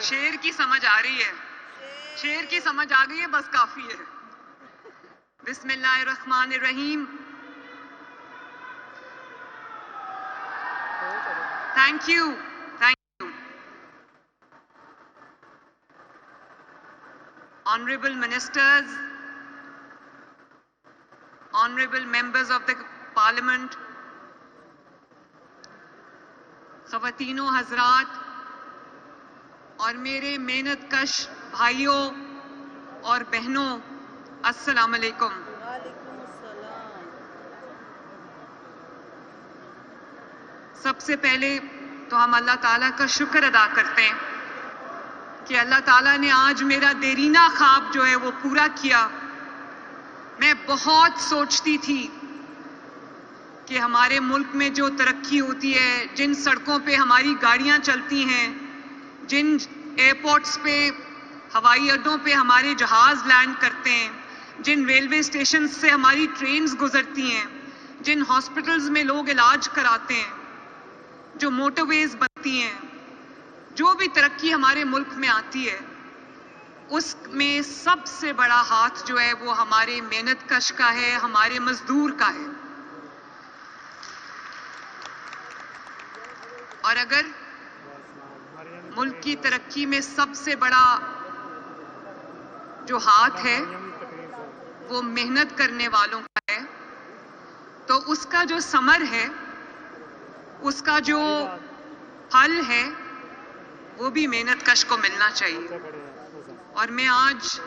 شیر کی سمجھ آ رہی ہے، شیر کی سمجھ آ گئی ہے، بس کافی ہے۔ بسم اللہ الرحمن الرحیم۔ Thank you, thank you. Honourable ministers, honourable members of the parliament, خواتین و حضرات اور میرے محنت کش بھائیوں اور بہنوں، السلام علیکم۔ وعلیکم السلام۔ سب سے پہلے تو ہم اللہ تعالیٰ کا شکر ادا کرتے ہیں کہ اللہ تعالیٰ نے آج میرا دیرینہ خواب جو ہے وہ پورا کیا۔ میں بہت سوچتی تھی کہ ہمارے ملک میں جو ترقی ہوتی ہے، جن سڑکوں پہ ہماری گاڑیاں چلتی ہیں، جن ایئرپورٹس پہ، ہوائی اڈوں پہ ہمارے جہاز لینڈ کرتے ہیں، جن ریلوے اسٹیشن سے ہماری ٹرینز گزرتی ہیں، جن ہاسپٹلز میں لوگ علاج کراتے ہیں، جو موٹر ویز بنتی ہیں، جو بھی ترقی ہمارے ملک میں آتی ہے، اس میں سب سے بڑا ہاتھ جو ہے وہ ہمارے محنت کش کا ہے، ہمارے مزدور کا ہے۔ اور اگر ملک کی ترقی میں سب سے بڑا جو ہاتھ ہے وہ محنت کرنے والوں کا ہے، تو اس کا جو ثمر ہے، اس کا جو پھل ہے، وہ بھی محنت کش کو ملنا چاہیے۔ اور میں آج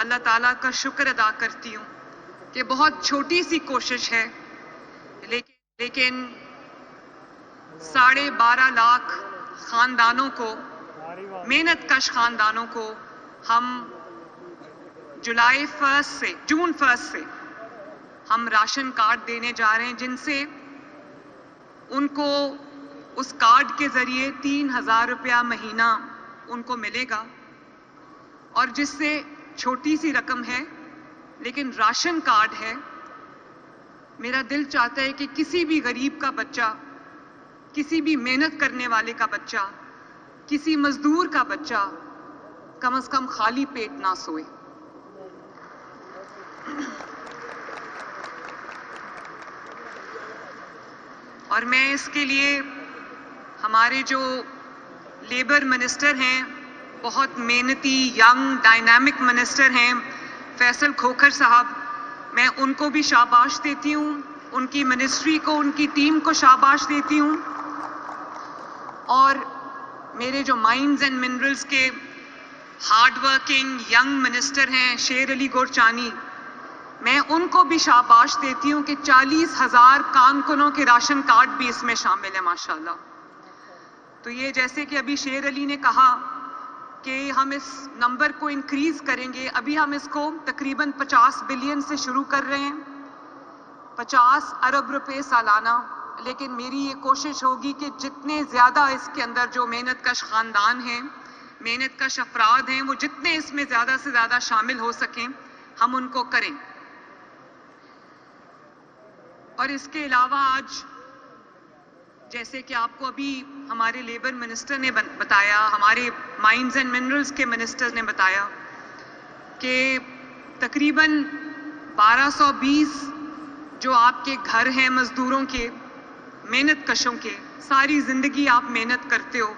اللہ تعالیٰ کا شکر ادا کرتی ہوں کہ بہت چھوٹی سی کوشش ہے، لیکن 12.5 لاکھ خاندانوں کو، محنت کش خاندانوں کو ہم جون 1 سے ہم راشن کارڈ دینے جا رہے ہیں، جن سے ان کو اس کارڈ کے ذریعے 3,000 روپیہ مہینہ ان کو ملے گا، اور جس سے چھوٹی سی رقم ہے لیکن راشن کارڈ ہے۔ میرا دل چاہتا ہے کہ کسی بھی غریب کا بچہ، کسی بھی محنت کرنے والے کا بچہ، کسی مزدور کا بچہ کم از کم خالی پیٹ نہ سوئے۔ اور میں اس کے لیے ہمارے جو لیبر منسٹر ہیں، بہت محنتی ینگ ڈائنامک منسٹر ہیں، فیصل کھوکھر صاحب، میں ان کو بھی شاباش دیتی ہوں، ان کی منسٹری کو، ان کی ٹیم کو شاباش دیتی ہوں۔ اور میرے جو مائنز اینڈ منرلز کے ہارڈ ورکنگ ینگ منسٹر ہیں، شیر علی گورچانی، میں ان کو بھی شاباش دیتی ہوں کہ 40,000 کارکنوں کے راشن کارڈ بھی اس میں شامل ہیں ماشاءاللہ۔ تو یہ جیسے کہ ابھی شیر علی نے کہا کہ ہم اس نمبر کو انکریز کریں گے، ابھی ہم اس کو تقریباً 50 بلین سے شروع کر رہے ہیں، 50 ارب روپے سالانہ، لیکن میری یہ کوشش ہوگی کہ جتنے زیادہ اس کے اندر جو محنت کش خاندان ہیں، محنت کش افراد ہیں، وہ جتنے اس میں زیادہ سے زیادہ شامل ہو سکیں ہم ان کو کریں۔ اور اس کے علاوہ آج جیسے کہ آپ کو ابھی ہمارے لیبر منسٹر نے بتایا، ہمارے مائنز اینڈ منرلز کے منسٹر نے بتایا کہ تقریباً 1220 جو آپ کے گھر ہیں مزدوروں کے، محنت کشوں کے، ساری زندگی آپ محنت کرتے ہو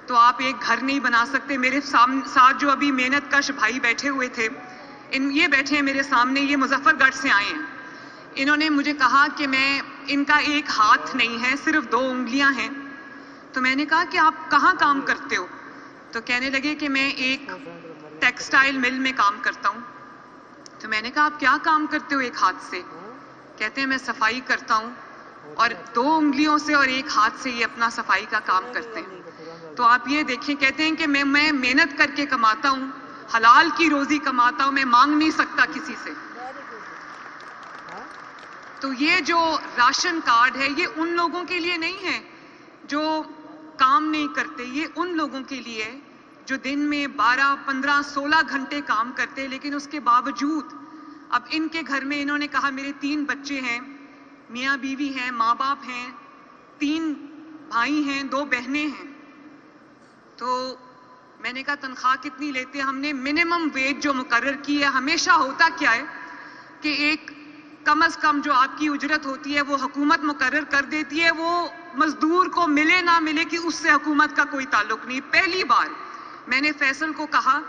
تو آپ ایک گھر نہیں بنا سکتے۔ میرے ساتھ جو ابھی محنت کش بھائی بیٹھے ہوئے تھے، یہ بیٹھے ہیں میرے سامنے، یہ مظفر گڑھ سے آئے ہیں۔ انہوں نے مجھے کہا کہ ان کا ایک ہاتھ نہیں ہے، صرف 2 انگلیاں ہیں۔ تو میں نے کہا کہ آپ کہاں کام کرتے ہو؟ تو کہنے لگے کہ میں ایک ٹیکسٹائل مل میں کام کرتا ہوں۔ تو میں نے کہا آپ کیا کام کرتے ہو ایک ہاتھ سے؟ کہتے ہیں میں صفائی کرتا ہوں، اور 2 انگلیوں سے اور ایک ہاتھ سے یہ اپنا صفائی کا کام کرتے ہیں۔ تو آپ یہ دیکھیں، کہتے ہیں کہ میں محنت کر کے کماتا ہوں، حلال کی روزی کماتا ہوں، میں مانگ نہیں سکتا کسی سے۔ تو یہ جو راشن کارڈ ہے، یہ ان لوگوں کے لیے نہیں ہے جو کام نہیں کرتے، یہ ان لوگوں کے لیے جو دن میں 12, 15, 16 گھنٹے کام کرتے، لیکن اس کے باوجود اب ان کے گھر میں، انہوں نے کہا میرے 3 بچے ہیں، میاں بیوی ہیں، ماں باپ ہیں، 3 بھائی ہیں، 2 بہنیں ہیں۔ تو میں نے کہا تنخواہ کتنی لیتے ہیں؟ ہم نے منیمم ویج جو مقرر کی ہے. ہمیشہ ہوتا کیا ہے کہ ایک کم از کم جو آپ کی اجرت ہوتی ہے وہ حکومت مقرر کر دیتی ہے, وہ مزدور کو ملے نہ ملے کہ اس سے حکومت کا کوئی تعلق نہیں. پہلی بار میں نے فیصل کو کہا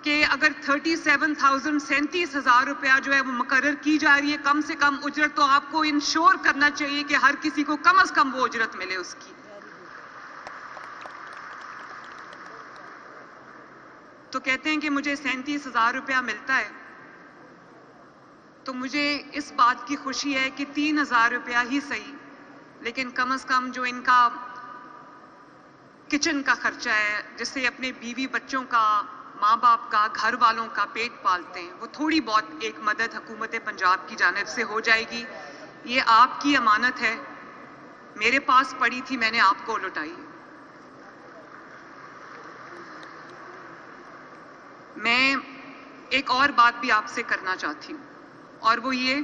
کہ اگر 37,000 روپیہ جو ہے وہ مقرر کی جا رہی ہے کم سے کم اجرت, تو آپ کو انشور کرنا چاہیے کہ ہر کسی کو کم از کم وہ اجرت ملے اس کی. تو کہتے ہیں کہ مجھے 37,000 روپیہ ملتا ہے, تو مجھے اس بات کی خوشی ہے کہ 3,000 روپیہ ہی صحیح, لیکن کم از کم جو ان کا کچن کا خرچہ ہے, جس سے اپنے بیوی بچوں کا, ماں باپ کا, گھر والوں کا پیٹ پالتے ہیں, وہ تھوڑی بہت ایک مدد حکومت پنجاب کی جانب سے ہو جائے گی. یہ آپ کی امانت ہے, میرے پاس پڑی تھی, میں نے آپ کو لوٹائی. میں ایک اور بات بھی آپ سے کرنا چاہتی ہوں, اور وہ یہ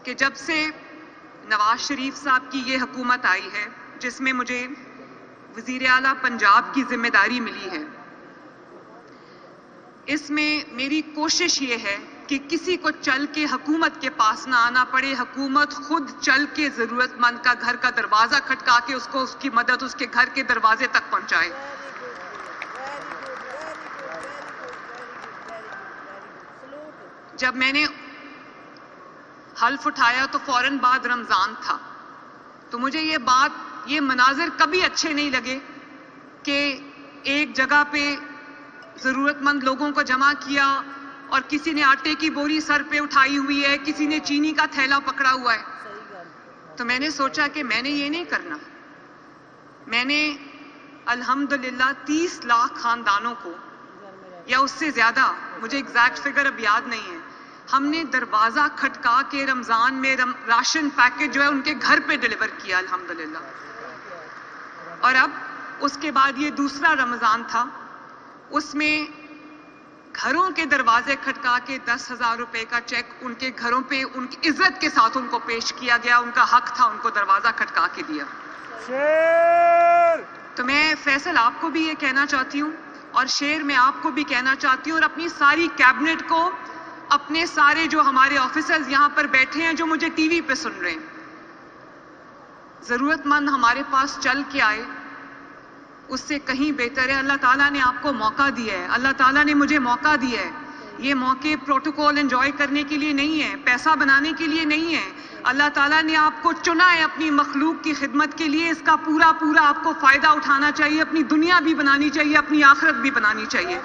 کہ جب سے نواز شریف صاحب کی یہ حکومت آئی ہے, جس میں مجھے وزیر اعلیٰ پنجاب کی ذمہ داری ملی ہے, اس میں میری کوشش یہ ہے کہ کسی کو چل کے حکومت کے پاس نہ آنا پڑے. حکومت خود چل کے ضرورت مند کا گھر کا دروازہ کھٹکا کے اس کو اس کی مدد اس کے گھر کے دروازے تک پہنچائے. جب میں نے حلف اٹھایا تو فوراً بعد رمضان تھا, تو مجھے یہ مناظر کبھی اچھے نہیں لگے کہ ایک جگہ پہ ضرورت مند لوگوں کو جمع کیا اور کسی نے آٹے کی بوری سر پہ اٹھائی ہوئی ہے, کسی نے چینی کا تھیلا پکڑا ہوا ہے. تو میں نے سوچا کہ میں نے یہ نہیں کرنا. میں نے الحمدللہ 30 لاکھ خاندانوں کو, یا اس سے زیادہ, مجھے ایگزیکٹ فگر اب یاد نہیں ہے, ہم نے دروازہ کھٹکا کے رمضان میں راشن پیکٹ جو ہے ان کے گھر پہ ڈیلیور کیا الحمدللہ. اور اب اس کے بعد یہ دوسرا رمضان تھا, اس میں گھروں کے دروازے کھٹکا کے 10,000 روپے کا چیک ان کے گھروں پہ ان کی عزت کے ساتھ ان کو پیش کیا گیا. ان کا حق تھا, ان کو دروازہ کھٹکا کے دیا. تو میں فیصل آپ کو بھی یہ کہنا چاہتی ہوں, اور شیر میں آپ کو بھی کہنا چاہتی ہوں, اور اپنی ساری کیبنٹ کو, اپنے سارے جو ہمارے آفیسرز یہاں پر بیٹھے ہیں جو مجھے ٹی وی پہ سن رہے ہیں, ضرورت مند ہمارے پاس چل کے آئے, اس سے کہیں بہتر ہے. اللہ تعالیٰ نے آپ کو موقع دیا ہے, اللہ تعالیٰ نے مجھے موقع دیا ہے. یہ موقع پروٹوکول انجوائے کرنے کے لیے نہیں ہے, پیسہ بنانے کے لیے نہیں ہے. اللہ تعالیٰ نے آپ کو چنا ہے اپنی مخلوق کی خدمت کے لیے. اس کا پورا آپ کو فائدہ اٹھانا چاہیے, اپنی دنیا بھی بنانی چاہیے, اپنی آخرت بھی بنانی چاہیے.